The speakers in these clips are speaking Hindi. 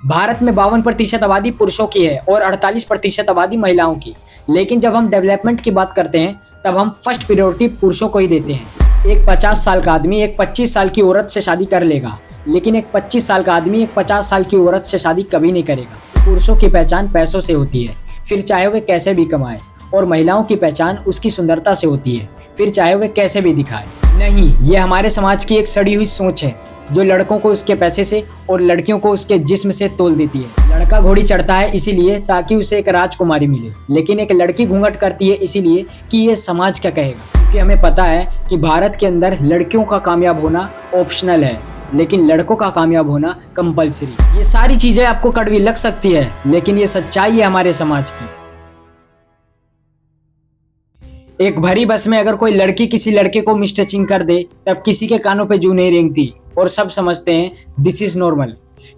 भारत में 52% आबादी पुरुषों की है और 48% आबादी महिलाओं की। लेकिन जब हम डेवलपमेंट की बात करते हैं तब हम फर्स्ट प्रायोरिटी पुरुषों को ही देते हैं। एक 50 साल का आदमी एक 25 साल की औरत से शादी कर लेगा, लेकिन एक 25 साल का आदमी एक 50 साल की औरत से शादी कभी नहीं करेगा। पुरुषों की पहचान पैसों से होती है, फिर चाहे वे कैसे भी कमाए, और महिलाओं की पहचान उसकी सुंदरता से होती है, फिर चाहे वे कैसे भी दिखाए। नहीं, ये हमारे समाज की एक सड़ी हुई सोच है जो लड़कों को उसके पैसे से और लड़कियों को उसके जिस्म से तोल देती है। लड़का घोड़ी चढ़ता है इसीलिए ताकि उसे एक राजकुमारी मिले, लेकिन एक लड़की घूंघट करती है इसीलिए कि ये समाज क्या कहेगा। क्योंकि हमें पता है कि भारत के अंदर लड़कियों का कामयाब होना ऑप्शनल है, लेकिन लड़कों का कामयाब होना कंपलसरी। ये सारी चीजें आपको कड़वी लग सकती है, लेकिन ये सच्चाई है हमारे समाज की। एक भरी बस में अगर कोई लड़की किसी लड़के को मिसटचिंग कर दे तब किसी के कानों पे जूं नहीं रेंगती और सब समझते हैं दिस इज नॉर्मल।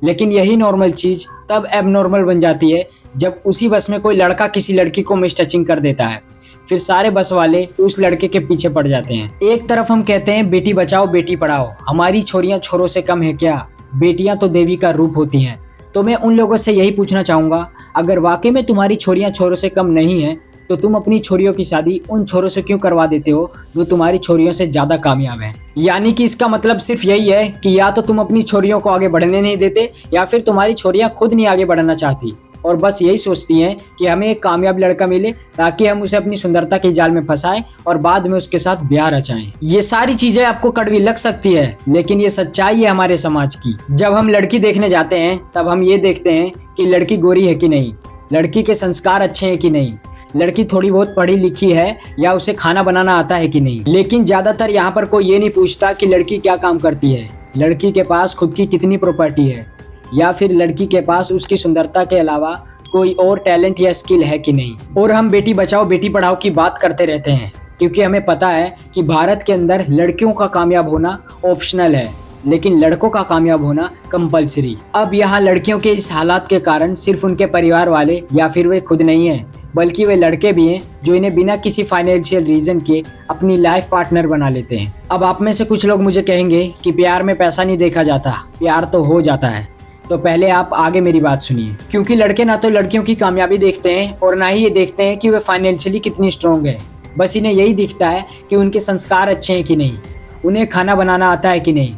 लेकिन यही नॉर्मल चीज तब एबनॉर्मल बन जाती है जब उसी बस में कोई लड़का किसी लड़की को मिसटचिंग कर देता है। फिर सारे बस वाले उस लड़के के पीछे पड़ जाते हैं। एक तरफ हम कहते हैं बेटी बचाओ बेटी पढ़ाओ, हमारी छोरियां छोरों से कम है क्या, बेटियां तो देवी का रूप होती हैं। तो मैं उन लोगों से यही पूछना चाहूँगा, अगर वाकई में तुम्हारी छोरियां छोरों से कम नहीं हैं तो तुम अपनी छोरियों की शादी उन छोरों से क्यों करवा देते हो जो तुम्हारी छोरियों से ज्यादा कामयाब हैं। यानी कि इसका मतलब सिर्फ यही है कि या तो तुम अपनी छोरियों को आगे बढ़ने नहीं देते या फिर तुम्हारी छोरियां खुद नहीं आगे बढ़ना चाहती और बस यही सोचती हैं कि हमें एक कामयाब लड़का मिले ताकि हम उसे अपनी सुंदरता के जाल में फंसाएं और बाद में उसके साथ ब्याह रचाएं। ये सारी चीजें आपको कड़वी लग सकती है, लेकिन ये सच्चाई है हमारे समाज की। जब हम लड़की देखने जाते हैं तब हम ये देखते हैं कि लड़की गोरी है कि नहीं, लड़की के संस्कार अच्छे हैं कि नहीं, लड़की थोड़ी बहुत पढ़ी लिखी है या उसे खाना बनाना आता है कि नहीं। लेकिन ज्यादातर यहाँ पर कोई ये नहीं पूछता कि लड़की क्या काम करती है, लड़की के पास खुद की कितनी प्रॉपर्टी है, या फिर लड़की के पास उसकी सुंदरता के अलावा कोई और टैलेंट या स्किल है कि नहीं। और हम बेटी बचाओ बेटी पढ़ाओ की बात करते रहते हैं क्योंकि हमें पता है कि भारत के अंदर लड़कियों का कामयाब होना ऑप्शनल है, लेकिन लड़कों का कामयाब होना कंपलसरी। अब यहाँ लड़कियों के इस हालात के कारण सिर्फ उनके परिवार वाले या फिर वे खुद नहीं हैं, बल्कि वे लड़के भी हैं जो इन्हें बिना किसी फाइनेंशियल रीजन के अपनी लाइफ पार्टनर बना लेते हैं। अब आप में से कुछ लोग मुझे कहेंगे कि प्यार में पैसा नहीं देखा जाता, प्यार तो हो जाता है। तो पहले आप आगे मेरी बात सुनिए, क्योंकि लड़के ना तो लड़कियों की कामयाबी देखते हैं और ना ही ये देखते हैं कि वे फाइनेंशियली कितनी स्ट्रॉन्ग है। बस इन्हें यही दिखता है कि उनके संस्कार अच्छे हैं कि नहीं, उन्हें खाना बनाना आता है कि नहीं,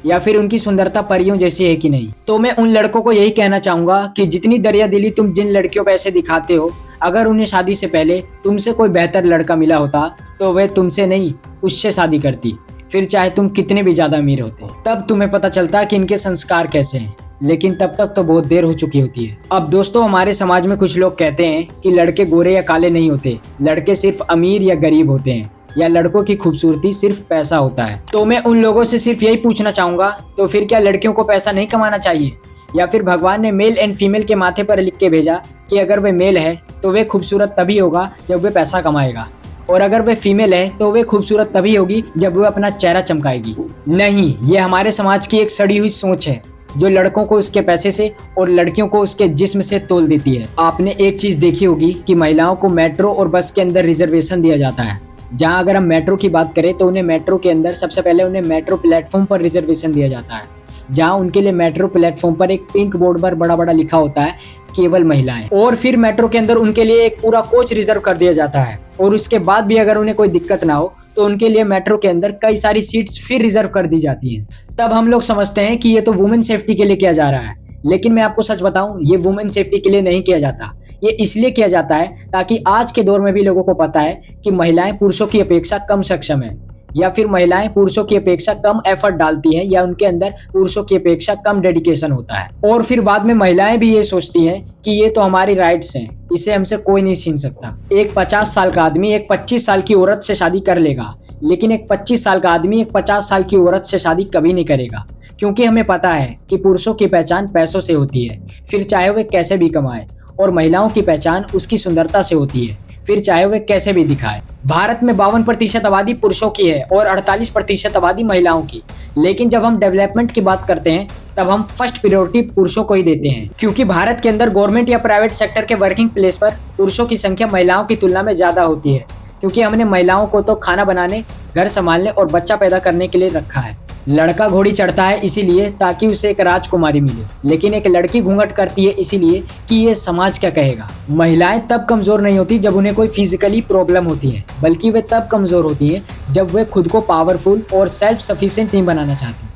या फिर उनकी सुंदरता परियों जैसी है कि नहीं। तो मैं उन लड़कों को यही कहना चाहूँगा कि जितनी दरिया दिली तुम जिन लड़कियों पे ऐसे दिखाते हो, अगर उन्हें शादी से पहले तुमसे कोई बेहतर लड़का मिला होता तो वे तुमसे नहीं उससे शादी करती, फिर चाहे तुम कितने भी ज़्यादा अमीर होते। तब तुम्हें पता चलता कि इनके संस्कार कैसे हैं, लेकिन तब तक तो बहुत देर हो चुकी होती है। अब दोस्तों, हमारे समाज में कुछ लोग कहते हैं कि लड़के गोरे या काले नहीं होते, लड़के सिर्फ अमीर या गरीब होते हैं, या लड़कों की खूबसूरती सिर्फ पैसा होता है। तो मैं उन लोगों से सिर्फ यही पूछना चाहूँगा, तो फिर क्या लड़कियों को पैसा नहीं कमाना चाहिए, या फिर भगवान ने मेल एंड फीमेल के माथे पर लिख के भेजा कि अगर वे मेल है तो वे खूबसूरत तभी होगा जब वे पैसा कमाएगा, और अगर वे फीमेल है तो वे खूबसूरत तभी होगी जब वे अपना चेहरा चमकाएगी। नहीं, ये हमारे समाज की एक सड़ी हुई सोच है जो लड़कों को उसके पैसे से और लड़कियों को उसके जिस्म से तोल देती है। आपने एक चीज़ देखी होगी कि महिलाओं को मेट्रो और बस के अंदर रिजर्वेशन दिया जाता है, जहाँ अगर हम मेट्रो की बात करें तो उन्हें मेट्रो के अंदर सबसे पहले उन्हें मेट्रो प्लेटफॉर्म पर रिजर्वेशन दिया जाता है, जहाँ उनके लिए मेट्रो प्लेटफॉर्म पर एक पिंक बोर्ड पर बड़ा बड़ा लिखा होता है केवल महिलाएं। और फिर मेट्रो के अंदर उनके लिए एक पूरा कोच रिजर्व कर दिया जाता है, और उसके बाद भी अगर उन्हें कोई दिक्कत ना हो तो उनके लिए मेट्रो के अंदर कई सारी सीट्स फिर रिजर्व कर दी जाती हैं। तब हम लोग समझते हैं कि ये तो वुमेन सेफ्टी के लिए किया जा रहा है, लेकिन मैं आपको सच बताऊं, ये वुमेन सेफ्टी के लिए नहीं किया जाता। ये इसलिए किया जाता है ताकि आज के दौर में भी लोगों को पता है कि महिलाएं पुरुषों की अपेक्षा कम सक्षम है, या फिर महिलाएं पुरुषों की अपेक्षा कम एफर्ट डालती हैं, या उनके अंदर पुरुषों की अपेक्षा कम डेडिकेशन होता है। और फिर बाद में महिलाएं भी ये सोचती हैं कि ये तो हमारी राइट्स हैं, इसे हमसे कोई नहीं छीन सकता। एक 50 साल का आदमी एक 25 साल की औरत से शादी कर लेगा, लेकिन एक 25 साल का आदमी एक 50 साल की औरत से शादी कभी नहीं करेगा, क्योंकि हमें पता है कि पुरुषों की पहचान पैसों से होती है, फिर चाहे वे कैसे भी कमाए, और महिलाओं की पहचान उसकी सुंदरता से होती है, फिर चाहे वे कैसे भी दिखाए। भारत में 52% आबादी पुरुषों की है और 48% आबादी महिलाओं की। लेकिन जब हम डेवलपमेंट की बात करते हैं तब हम फर्स्ट प्रायोरिटी पुरुषों को ही देते हैं, क्योंकि भारत के अंदर गवर्नमेंट या प्राइवेट सेक्टर के वर्किंग प्लेस पर पुरुषों की संख्या महिलाओं की तुलना में ज़्यादा होती है, क्योंकि हमने महिलाओं को तो खाना बनाने, घर संभालने और बच्चा पैदा करने के लिए रखा है। लड़का घोड़ी चढ़ता है इसीलिए ताकि उसे एक राजकुमारी मिले, लेकिन एक लड़की घूंघट करती है इसीलिए कि ये समाज क्या कहेगा। महिलाएं तब कमजोर नहीं होती जब उन्हें कोई फिजिकली प्रॉब्लम होती है, बल्कि वे तब कमजोर होती हैं जब वे खुद को पावरफुल और सेल्फ सफिशिएंट नहीं बनाना चाहती।